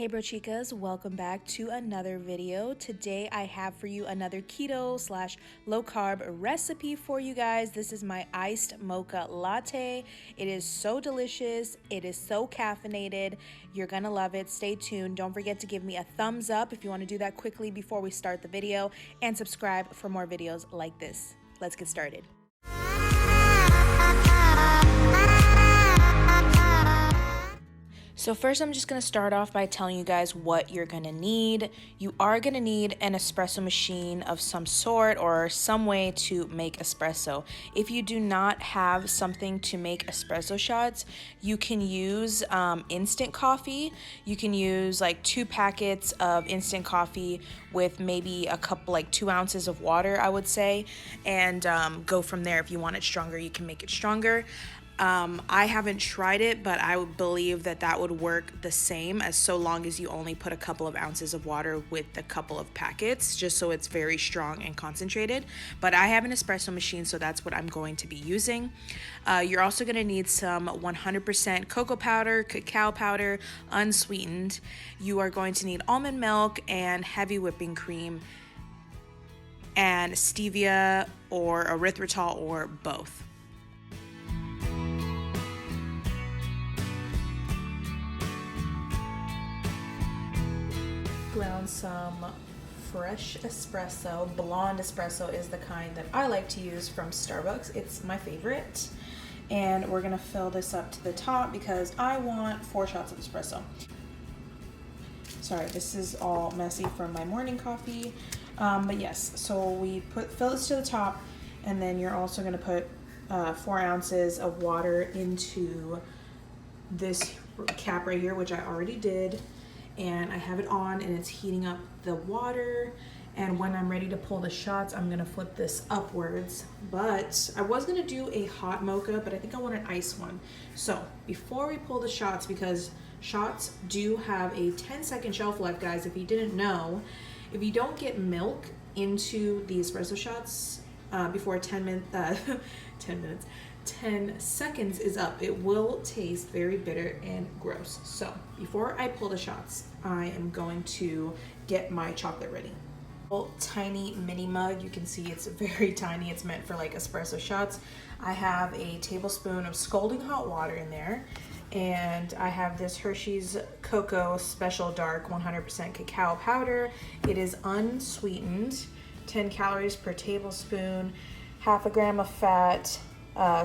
Hey BROCHIKAS, welcome back to another video. Today I have for you another keto slash low carb recipe for you guys. This is my iced mocha latte. It is so delicious. It is so caffeinated. You're gonna love it. Stay tuned. Don't forget to give me a thumbs up if you want to do that quickly before we start the video, and subscribe for more videos like this. Let's get started. So first I'm just going to start off by telling you guys what you're going to need. You are going to need an espresso machine of some sort or some way to make espresso. If you do not have something to make espresso shots, you can use instant coffee. You can use like 2 packets of instant coffee with maybe a couple, like 2 ounces of water, I would say, and go from there. If you want it stronger, you can make it stronger. I haven't tried it, but I would believe that that would work the same, as so long as you only put a couple of ounces of water with a couple of packets, just so it's very strong and concentrated. But I have an espresso machine, so that's what I'm going to be using. You're also going to need some 100% cocoa powder, cacao powder, unsweetened. You are going to need almond milk and heavy whipping cream, and stevia or erythritol or both. Ground some fresh espresso. Blonde espresso is the kind that I like to use from Starbucks. It's my favorite. And we're gonna fill this up to the top because I want 4 shots of espresso. Sorry, this is all messy from my morning coffee. But yes, so we fill this to the top, and then you're also gonna put 4 ounces of water into this cap right here, which I already did. And I have it on and it's heating up the water, and when I'm ready to pull the shots, I'm gonna flip this upwards. But I was gonna do a hot mocha, but I think I want an ice one. So before we pull the shots, because shots do have a 10-second shelf life, guys, if you didn't know, if you don't get milk into the espresso shots before 10 seconds is up, it will taste very bitter and gross. So before I pull the shots, I am going to get my chocolate ready. Tiny mini mug, you can see it's very tiny. It's meant for like espresso shots. I have a tablespoon of scalding hot water in there, and I have this Hershey's Cocoa Special Dark 100% cacao powder. It is unsweetened, 10 calories per tablespoon, half a gram of fat,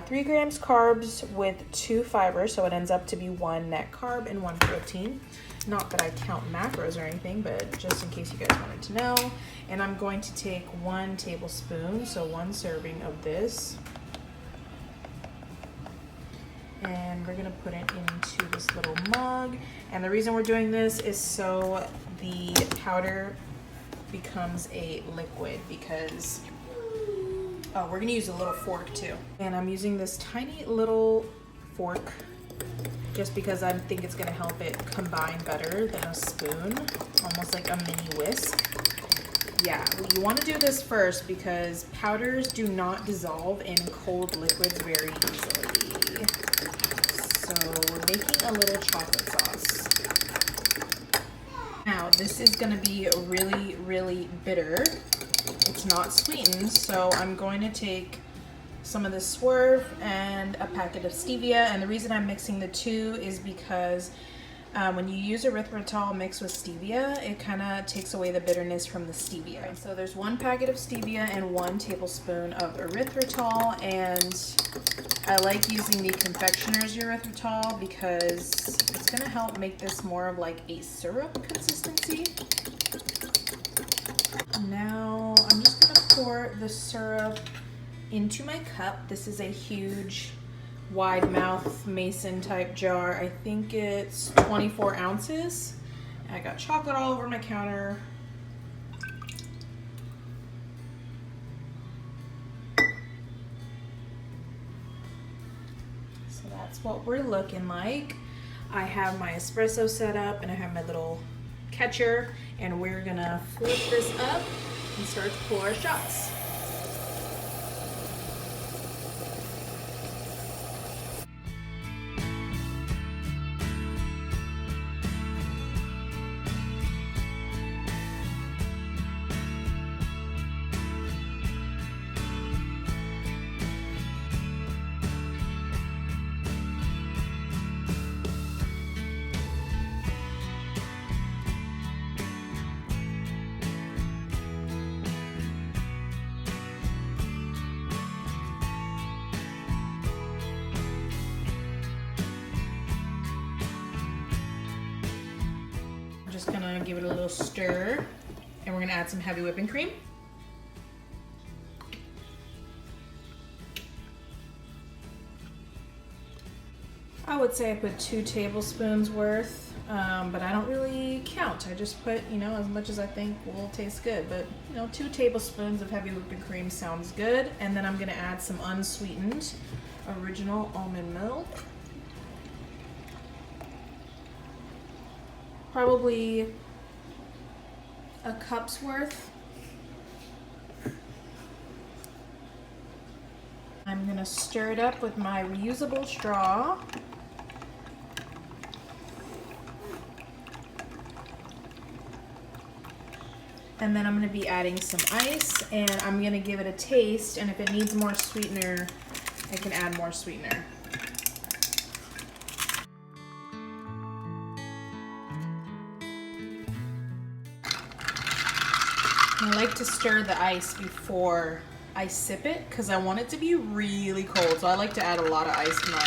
3 grams carbs with 2 fibers, so it ends up to be 1 net carb and 1 protein. Not that I count macros or anything, but just in case you guys wanted to know. And I'm going to take 1 tablespoon, so 1 serving of this, and we're gonna put it into this little mug. And the reason we're doing this is so the powder becomes a liquid, because we're gonna use a little fork too. And I'm using this tiny little fork just because I think it's gonna help it combine better than a spoon, almost like a mini whisk. Yeah, you wanna do this first because powders do not dissolve in cold liquids very easily. So we're making a little chocolate sauce. Now, this is gonna be really, really bitter. It's not sweetened, so I'm going to take some of this Swerve and a packet of stevia. And the reason I'm mixing the two is because when you use erythritol mixed with stevia, it kind of takes away the bitterness from the stevia. Right, so there's 1 packet of stevia and 1 tablespoon of erythritol, and I like using the confectioner's erythritol because it's gonna help make this more of like a syrup consistency. Now I'm just gonna pour the syrup into my cup. This is a huge wide mouth mason type jar. I think it's 24 ounces. I got chocolate all over my counter. So that's what we're looking like. I have my espresso set up and I have my little catcher, and we're gonna flip this up and start to pour our shots. just gonna give it a little stir, and we're gonna add some heavy whipping cream. I would say I put 2 tablespoons worth, but I don't really count. I just put, you know, as much as I think will taste good. But, you know, 2 tablespoons of heavy whipping cream sounds good. And then I'm gonna add some unsweetened original almond milk. Probably a cup's worth. I'm gonna stir it up with my reusable straw. And then I'm gonna be adding some ice, and I'm gonna give it a taste, and if it needs more sweetener, I can add more sweetener. I like to stir the ice before I sip it because I want it to be really cold, so I like to add a lot of ice to mine.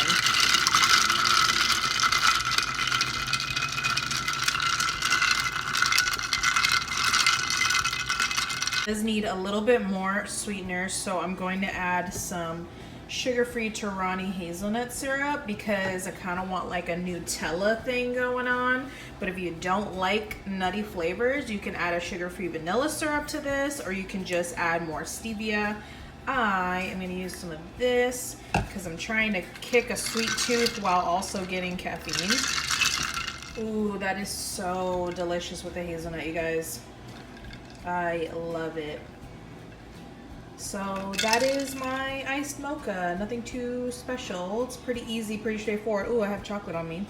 It does need a little bit more sweetener, so I'm going to add some sugar-free Torani hazelnut syrup because I kind of want like a Nutella thing going on. But if you don't like nutty flavors, you can add a sugar-free vanilla syrup to this, or you can just add more stevia. I am going to use some of this because I'm trying to kick a sweet tooth while also getting caffeine. Ooh, that is so delicious with the hazelnut, you guys. I love it. So that is my iced mocha. Nothing too special. It's pretty easy, pretty straightforward. Ooh, I have chocolate on me.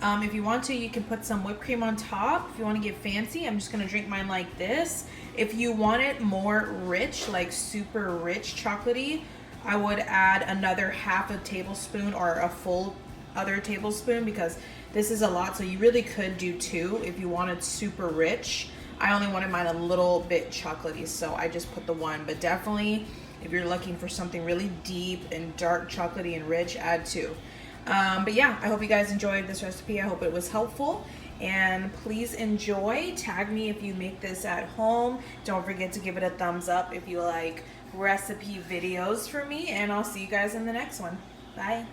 If you want to, you can put some whipped cream on top. If you want to get fancy, I'm just going to drink mine like this. If you want it more rich, like super rich chocolatey, I would add another half a tablespoon or a full other tablespoon because this is a lot. So you really could do 2 if you wanted super rich. I only wanted mine a little bit chocolatey, so I just put the 1. But definitely, if you're looking for something really deep and dark chocolatey and rich, add 2. But yeah, I hope you guys enjoyed this recipe. I hope it was helpful. And please enjoy. Tag me if you make this at home. Don't forget to give it a thumbs up if you like recipe videos for me. And I'll see you guys in the next one. Bye.